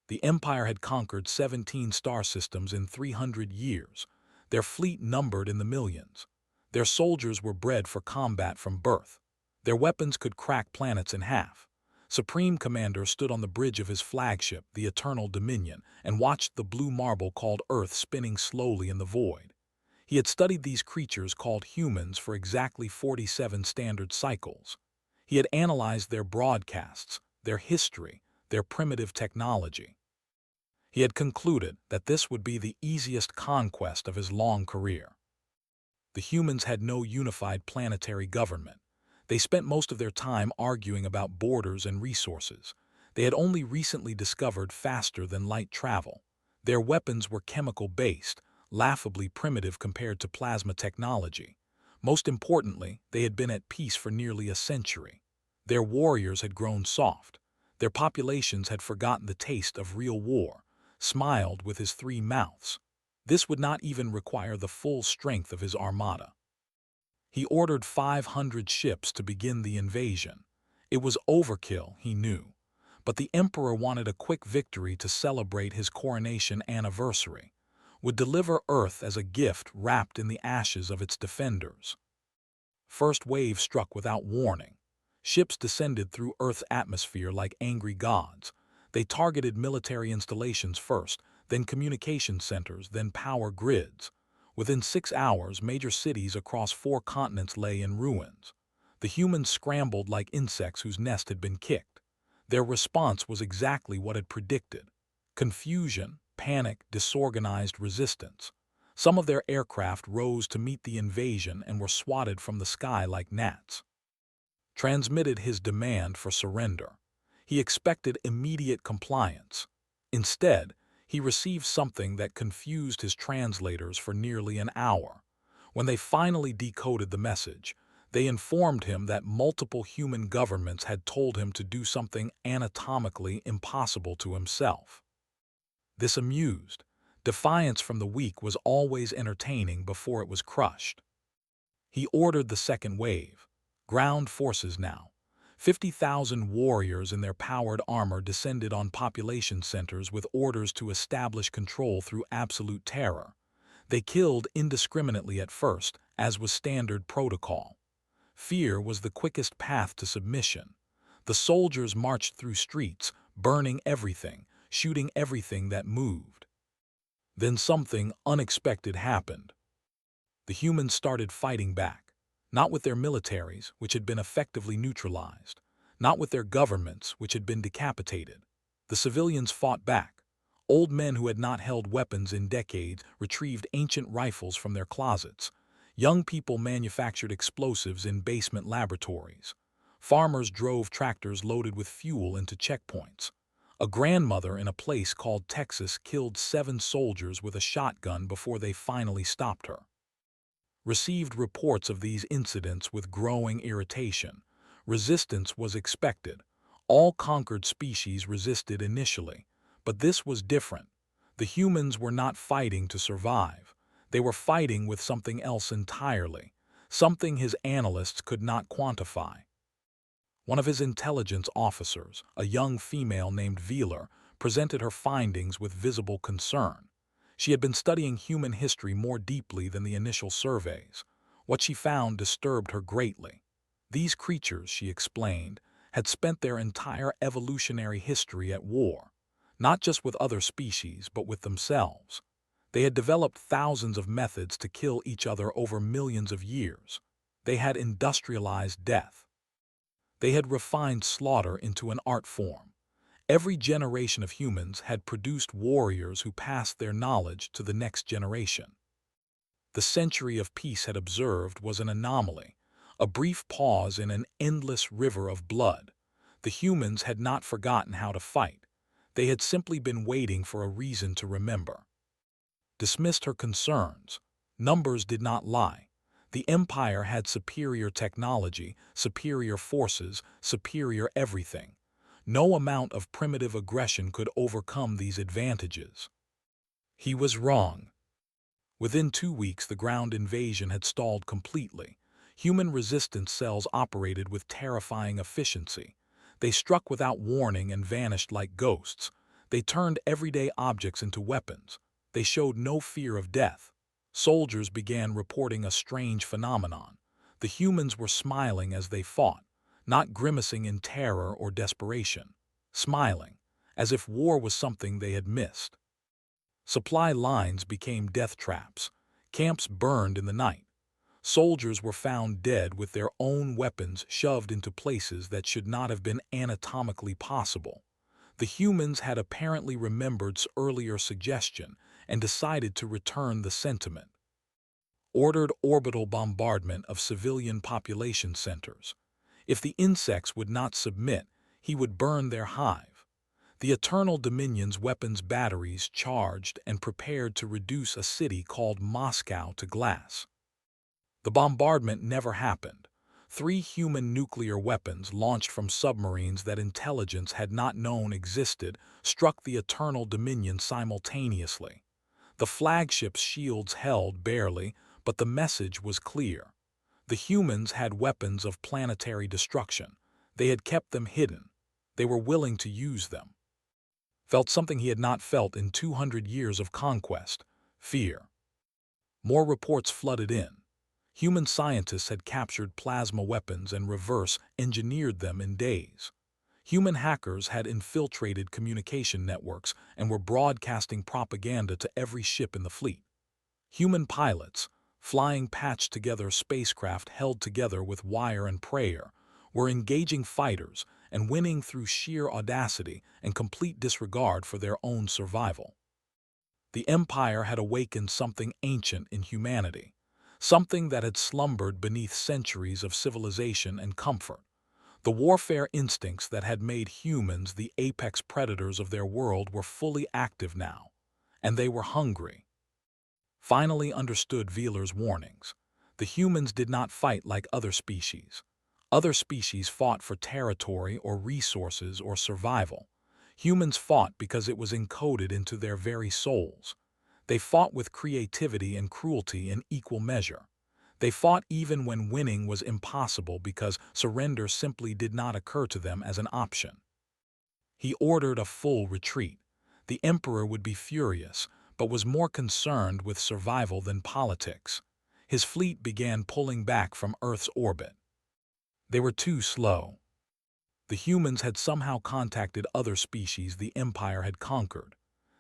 The Empire had conquered 17 star systems in 300 years. Their fleet numbered in the millions. Their soldiers were bred for combat from birth. Their weapons could crack planets in half. Supreme Commander stood on the bridge of his flagship, the Eternal Dominion, and watched the blue marble called Earth spinning slowly in the void. He had studied these creatures called humans for exactly 47 standard cycles. He had analyzed their broadcasts, their history, their primitive technology. He had concluded that this would be the easiest conquest of his long career. The humans had no unified planetary government. They spent most of their time arguing about borders and resources. They had only recently discovered faster-than-light travel. Their weapons were chemical-based, laughably primitive compared to plasma technology. Most importantly, they had been at peace for nearly a century. Their warriors had grown soft. Their populations had forgotten the taste of real war, smiled with his 3 mouths. This would not even require the full strength of his armada. He ordered 500 ships to begin the invasion. It was overkill, he knew. But the emperor wanted a quick victory to celebrate his coronation anniversary, would deliver Earth as a gift wrapped in the ashes of its defenders. First wave struck without warning. Ships descended through Earth's atmosphere like angry gods. They targeted military installations first, then communication centers, then power grids. Within 6 hours, major cities across 4 continents lay in ruins. The humans scrambled like insects whose nest had been kicked. Their response was exactly what had predicted: confusion, panic, disorganized resistance. Some of their aircraft rose to meet the invasion and were swatted from the sky like gnats. Transmitted his demand for surrender. He expected immediate compliance. Instead, he received something that confused his translators for nearly an hour. When they finally decoded the message, they informed him that multiple human governments had told him to do something anatomically impossible to himself. This amused. Defiance from the weak was always entertaining before it was crushed. He ordered the second wave. Ground forces now. 50,000 warriors in their powered armor descended on population centers with orders to establish control through absolute terror. They killed indiscriminately at first, as was standard protocol. Fear was the quickest path to submission. The soldiers marched through streets, burning everything, shooting everything that moved. Then something unexpected happened. The humans started fighting back. Not with their militaries, which had been effectively neutralized. Not with their governments, which had been decapitated. The civilians fought back. Old men who had not held weapons in decades retrieved ancient rifles from their closets. Young people manufactured explosives in basement laboratories. Farmers drove tractors loaded with fuel into checkpoints. A grandmother in a place called Texas killed 7 soldiers with a shotgun before they finally stopped her. Received reports of these incidents with growing irritation. Resistance was expected. All conquered species resisted initially. But this was different. The humans were not fighting to survive. They were fighting with something else entirely, something his analysts could not quantify. One of his intelligence officers, a young female named Veeler, presented her findings with visible concern. She had been studying human history more deeply than the initial surveys. What she found disturbed her greatly. These creatures, she explained, had spent their entire evolutionary history at war, not just with other species, but with themselves. They had developed thousands of methods to kill each other over millions of years. They had industrialized death. They had refined slaughter into an art form. Every generation of humans had produced warriors who passed their knowledge to the next generation. The century of peace had observed was an anomaly, a brief pause in an endless river of blood. The humans had not forgotten how to fight. They had simply been waiting for a reason to remember. Dismissed her concerns. Numbers did not lie. The Empire had superior technology, superior forces, superior everything. No amount of primitive aggression could overcome these advantages. He was wrong. Within 2 weeks, the ground invasion had stalled completely. Human resistance cells operated with terrifying efficiency. They struck without warning and vanished like ghosts. They turned everyday objects into weapons. They showed no fear of death. Soldiers began reporting a strange phenomenon. The humans were smiling as they fought, not grimacing in terror or desperation. Smiling, as if war was something they had missed. Supply lines became death traps. Camps burned in the night. Soldiers were found dead with their own weapons shoved into places that should not have been anatomically possible. The humans had apparently remembered earlier suggestion and decided to return the sentiment. Ordered orbital bombardment of civilian population centers. If the insects would not submit, he would burn their hive. The Eternal Dominion's weapons batteries charged and prepared to reduce a city called Moscow to glass. The bombardment never happened. 3 human nuclear weapons launched from submarines that intelligence had not known existed struck the Eternal Dominion simultaneously. The flagship's shields held barely, but the message was clear. The humans had weapons of planetary destruction. They had kept them hidden. They were willing to use them. Felt something he had not felt in 200 years of conquest: fear. More reports flooded in. Human scientists had captured plasma weapons and reverse-engineered them in days. Human hackers had infiltrated communication networks and were broadcasting propaganda to every ship in the fleet. Human pilots, flying patched-together spacecraft held together with wire and prayer, were engaging fighters and winning through sheer audacity and complete disregard for their own survival. The Empire had awakened something ancient in humanity, something that had slumbered beneath centuries of civilization and comfort. The warfare instincts that had made humans the apex predators of their world were fully active now, and they were hungry. Finally understood Wheeler's warnings. The humans did not fight like other species. Other species fought for territory or resources or survival. Humans fought because it was encoded into their very souls. They fought with creativity and cruelty in equal measure. They fought even when winning was impossible because surrender simply did not occur to them as an option. He ordered a full retreat. The Emperor would be furious, but was more concerned with survival than politics. His fleet began pulling back from Earth's orbit. They were too slow. The humans had somehow contacted other species the Empire had conquered.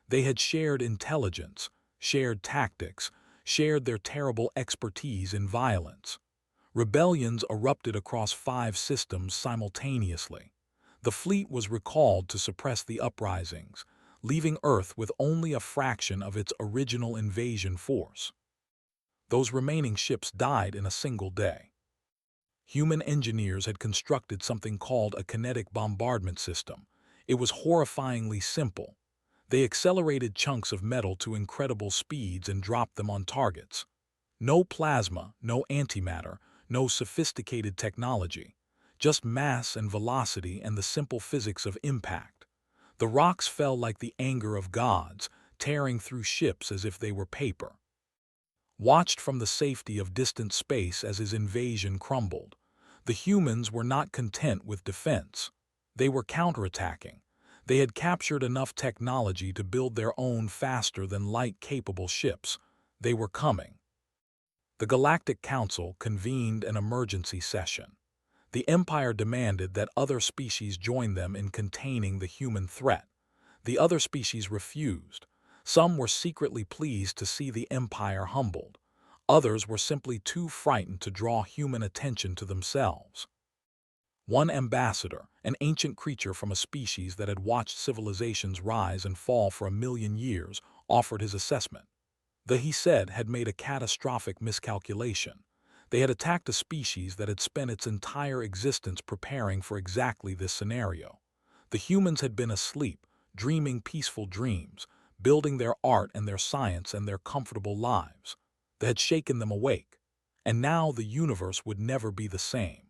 They had shared intelligence, shared tactics, shared their terrible expertise in violence. Rebellions erupted across 5 systems simultaneously. The fleet was recalled to suppress the uprisings, leaving Earth with only a fraction of its original invasion force. Those remaining ships died in a single day. Human engineers had constructed something called a kinetic bombardment system. It was horrifyingly simple. They accelerated chunks of metal to incredible speeds and dropped them on targets. No plasma, no antimatter, no sophisticated technology. Just mass and velocity and the simple physics of impact. The rocks fell like the anger of gods, tearing through ships as if they were paper. Watched from the safety of distant space as his invasion crumbled. The humans were not content with defense. They were counterattacking. They had captured enough technology to build their own faster-than-light capable ships. They were coming. The Galactic Council convened an emergency session. The Empire demanded that other species join them in containing the human threat. The other species refused. Some were secretly pleased to see the Empire humbled. Others were simply too frightened to draw human attention to themselves. One ambassador, an ancient creature from a species that had watched civilizations rise and fall for 1,000,000 years, offered his assessment. He said, had made a catastrophic miscalculation. They had attacked a species that had spent its entire existence preparing for exactly this scenario. The humans had been asleep, dreaming peaceful dreams, building their art and their science and their comfortable lives. They had shaken them awake, and now the universe would never be the same.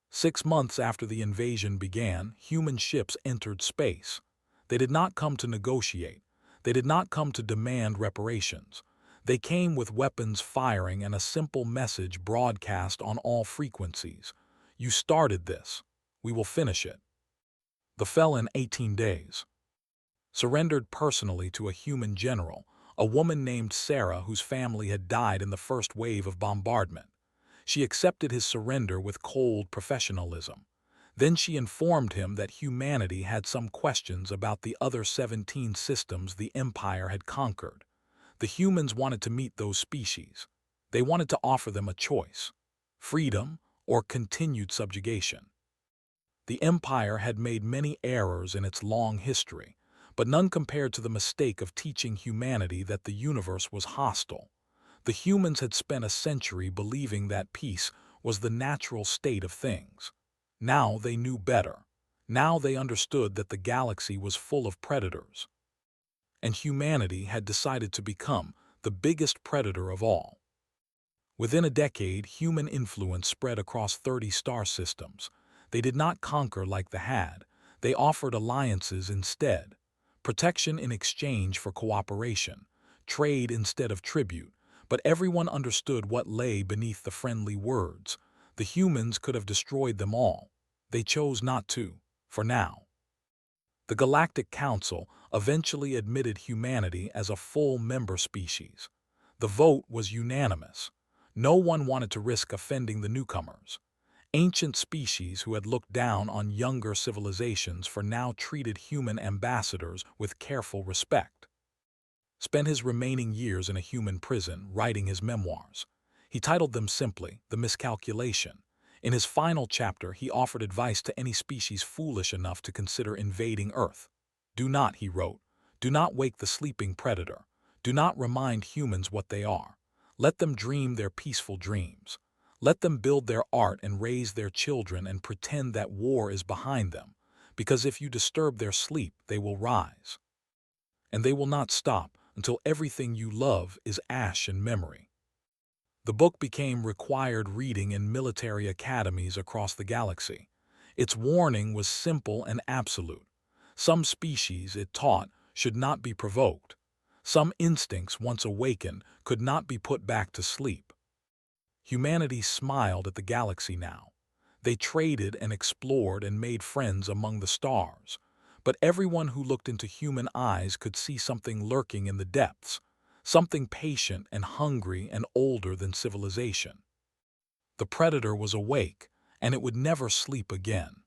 6 months after the invasion began, human ships entered space. They did not come to negotiate. They did not come to demand reparations. They came with weapons firing and a simple message broadcast on all frequencies. You started this. We will finish it. The fell in 18 days. surrendered personally to a human general, a woman named Sarah whose family had died in the first wave of bombardment. She accepted his surrender with cold professionalism. Then she informed him that humanity had some questions about the other 17 systems the Empire had conquered. The humans wanted to meet those species. They wanted to offer them a choice: freedom or continued subjugation. The Empire had made many errors in its long history, but none compared to the mistake of teaching humanity that the universe was hostile. The humans had spent a century believing that peace was the natural state of things. Now they knew better. Now they understood that the galaxy was full of predators, and humanity had decided to become the biggest predator of all. Within a decade, human influence spread across 30 star systems. They did not conquer like the Had. They offered alliances instead, protection in exchange for cooperation, trade instead of tribute. But everyone understood what lay beneath the friendly words. The humans could have destroyed them all. They chose not to, for now. The Galactic Council eventually admitted humanity as a full member species. The vote was unanimous. No one wanted to risk offending the newcomers. Ancient species who had looked down on younger civilizations for now treated human ambassadors with careful respect. Spent his remaining years in a human prison writing his memoirs. He titled them simply The Miscalculation. In his final chapter, he offered advice to any species foolish enough to consider invading Earth. Do not, he wrote, do not wake the sleeping predator. Do not remind humans what they are. Let them dream their peaceful dreams. Let them build their art and raise their children and pretend that war is behind them, because if you disturb their sleep, they will rise. And they will not stop until everything you love is ash and memory. The book became required reading in military academies across the galaxy. Its warning was simple and absolute. Some species, it taught, should not be provoked. Some instincts, once awakened, could not be put back to sleep. Humanity smiled at the galaxy now. They traded and explored and made friends among the stars. But everyone who looked into human eyes could see something lurking in the depths, something patient and hungry and older than civilization. The predator was awake, and it would never sleep again.